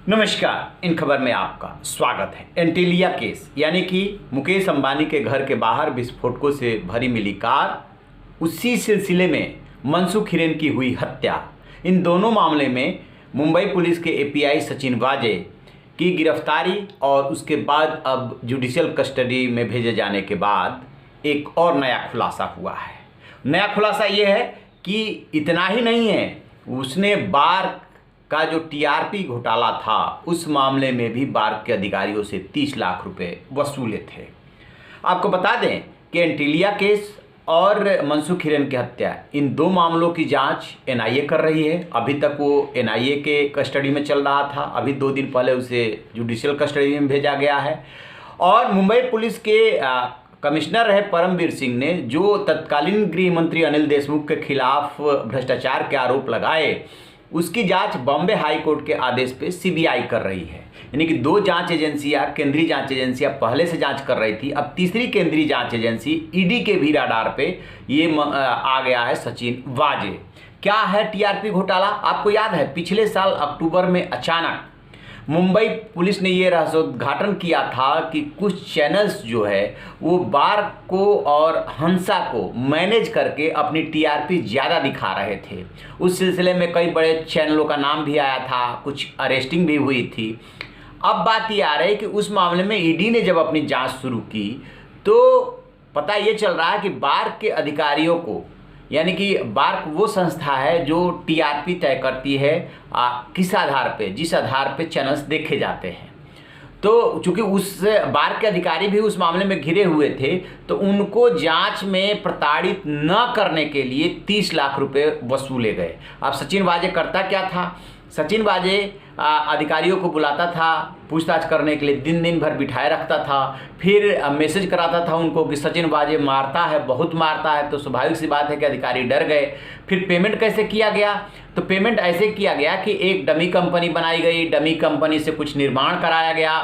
नमस्कार। इन खबर में आपका स्वागत है। एंटीलिया केस यानी कि मुकेश अंबानी के घर के बाहर विस्फोटकों से भरी मिली कार, उसी सिलसिले में मनसुख हिरेन की हुई हत्या। इन दोनों मामले में मुंबई पुलिस के एपीआई सचिन वाजे की गिरफ्तारी और उसके बाद अब जुडिशियल कस्टडी में भेजे जाने के बाद एक और नया खुलासा हुआ है। नया खुलासा ये है कि इतना ही नहीं है, उसने बार का जो टीआरपी घोटाला था उस मामले में भी बार्क के अधिकारियों से 30 लाख रुपए वसूले थे। आपको बता दें कि एंटीलिया केस और मनसुख हिरेन की हत्या, इन दो मामलों की जांच एनआईए कर रही है। अभी तक वो एनआईए के कस्टडी में चल रहा था, अभी 2 दिन पहले उसे जुडिशियल कस्टडी में भेजा गया है। और मुंबई पुलिस के कमिश्नर रहे परमवीर सिंह ने जो तत्कालीन गृह मंत्री अनिल देशमुख के खिलाफ भ्रष्टाचार के आरोप लगाए, उसकी जांच बॉम्बे हाई कोर्ट के आदेश पे सीबीआई कर रही है। यानी कि 2 जांच एजेंसियां, केंद्रीय जांच एजेंसियां पहले से जांच कर रही थी, अब तीसरी केंद्रीय जांच एजेंसी ईडी के भी राडार पे ये आ गया है सचिन वाजे। क्या है टीआरपी घोटाला? आपको याद है पिछले साल अक्टूबर में अचानक मुंबई पुलिस ने ये रहस्योद्घाटन किया था कि कुछ चैनल्स जो है वो बार्क को और हंसा को मैनेज करके अपनी टीआरपी ज़्यादा दिखा रहे थे। उस सिलसिले में कई बड़े चैनलों का नाम भी आया था, कुछ अरेस्टिंग भी हुई थी। अब बात ये आ रही है कि उस मामले में ईडी ने जब अपनी जांच शुरू की तो पता ये चल रहा है कि बार्क के अधिकारियों को, यानी कि बार्क वो संस्था है जो टीआरपी तय करती है किस आधार पे, जिस आधार पे चैनल्स देखे जाते हैं। तो चूंकि उस बार्क के अधिकारी भी उस मामले में घिरे हुए थे, तो उनको जांच में प्रताड़ित न करने के लिए 30 लाख रुपए वसूले गए। अब सचिन वाजे करता क्या था? सचिन वाजे अधिकारियों को बुलाता था पूछताछ करने के लिए, दिन दिन भर बिठाए रखता था, फिर मैसेज कराता था उनको कि सचिन वाजे मारता है, बहुत मारता है। तो स्वाभाविक सी बात है कि अधिकारी डर गए। फिर पेमेंट कैसे किया गया? तो पेमेंट ऐसे किया गया कि एक डमी कंपनी बनाई गई, डमी कंपनी से कुछ निर्माण कराया गया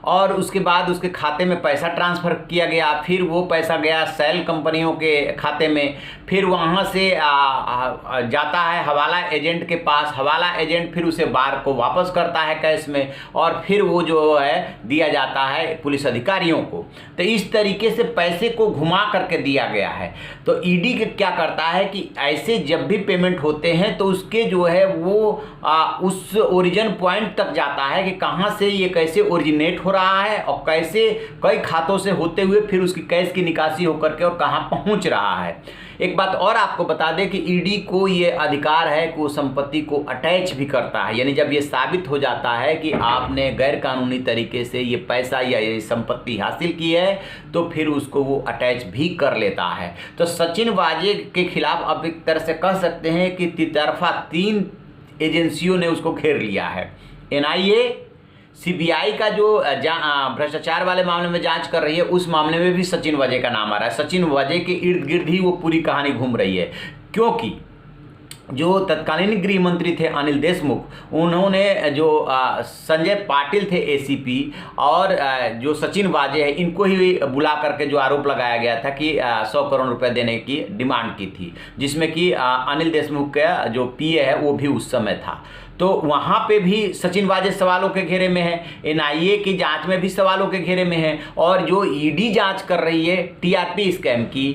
और उसके बाद उसके खाते में पैसा ट्रांसफ़र किया गया। फिर वो पैसा गया सेल कंपनियों के खाते में, फिर वहाँ से जाता है हवाला एजेंट के पास, हवाला एजेंट फिर उसे बार को वापस करता है कैश में, और फिर वो जो है दिया जाता है पुलिस अधिकारियों को। तो इस तरीके से पैसे को घुमा करके दिया गया है। तो ईडी क्या करता है कि ऐसे जब भी पेमेंट होते हैं तो उसके जो है वो उस ओरिजिन पॉइंट तक जाता है कि कहाँ से ये कैसे ओरिजिनेट हो रहा है और कैसे कई खातों से होते हुए फिर उसकी कैश की निकासी होकर के और कहां पहुंच रहा है। एक बात और आपको बता दें कि ईडी को ये अधिकार है कि वो संपत्ति को अटैच भी करता है। यानी जब ये साबित हो जाता है कि आपने गैर कानूनी तरीके से ये पैसा या ये संपत्ति हासिल की है तो फिर उसको वो अटैच भी कर लेता है। तो सचिन वाजे के खिलाफ अब एक तरह से कह सकते हैं कि तितरफा 3 एजेंसियों ने उसको घेर लिया है। एनआईए, सीबीआई का जो भ्रष्टाचार वाले मामले में जांच कर रही है, उस मामले में भी सचिन वाजे का नाम आ रहा है। सचिन वाजे के इर्द गिर्द ही वो पूरी कहानी घूम रही है, क्योंकि जो तत्कालीन गृह मंत्री थे अनिल देशमुख, उन्होंने जो संजय पाटिल थे एसीपी और जो सचिन वाजे है, इनको ही बुला करके जो आरोप लगाया गया था कि 100 करोड़ रुपए देने की डिमांड की थी, जिसमें कि अनिल देशमुख का जो पीए है वो भी उस समय था। तो वहाँ पे भी सचिन वाजे सवालों के घेरे में है, एनआईए की जांच में भी सवालों के घेरे में है, और जो ईडी जांच कर रही है टीआरपी स्कैम की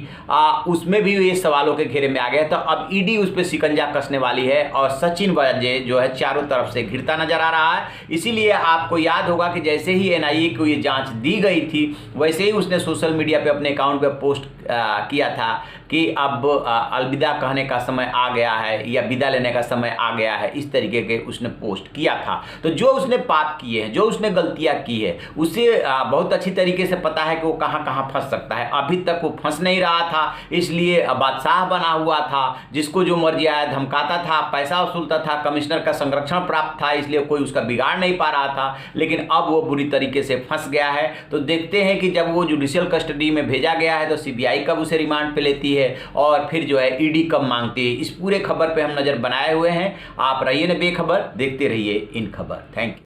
उसमें भी ये सवालों के घेरे में आ गया। तो अब ईडी उस पर शिकंजा कसने वाली है और सचिन वाजे जो है चारों तरफ से घिरता नजर आ रहा है। इसीलिए आपको याद होगा कि जैसे ही एनआईए को ये जाँच दी गई थी वैसे ही उसने सोशल मीडिया पर अपने अकाउंट पर पोस्ट किया था कि अब अलविदा कहने का समय आ गया है या विदा लेने का समय आ गया है, इस तरीके के उसने पोस्ट किया था। तो जो उसने पाप किए हैं, जो उसने गलतियां की है, उसे बहुत अच्छी तरीके से पता है कि वो कहां कहां फंस सकता है। अभी तक वो फंस नहीं रहा था, इसलिए बादशाह बना हुआ था, जिसको जो मर्जी आया धमकाता था, पैसा वसूलता था, कमिश्नर का संरक्षण प्राप्त था, इसलिए कोई उसका बिगाड़ नहीं पा रहा था। लेकिन अब वो बुरी तरीके से फंस गया है। तो देखते हैं कि जब वो जुडिशियल कस्टडी में भेजा गया है तो सीबीआई कब उसे रिमांड पे लेती है और फिर जो है ईडी कब मांगती है। इस पूरे खबर पे हम नजर बनाए हुए हैं। आप रहिए ना बेखबर, देखते रहिए इन खबर। Thank you.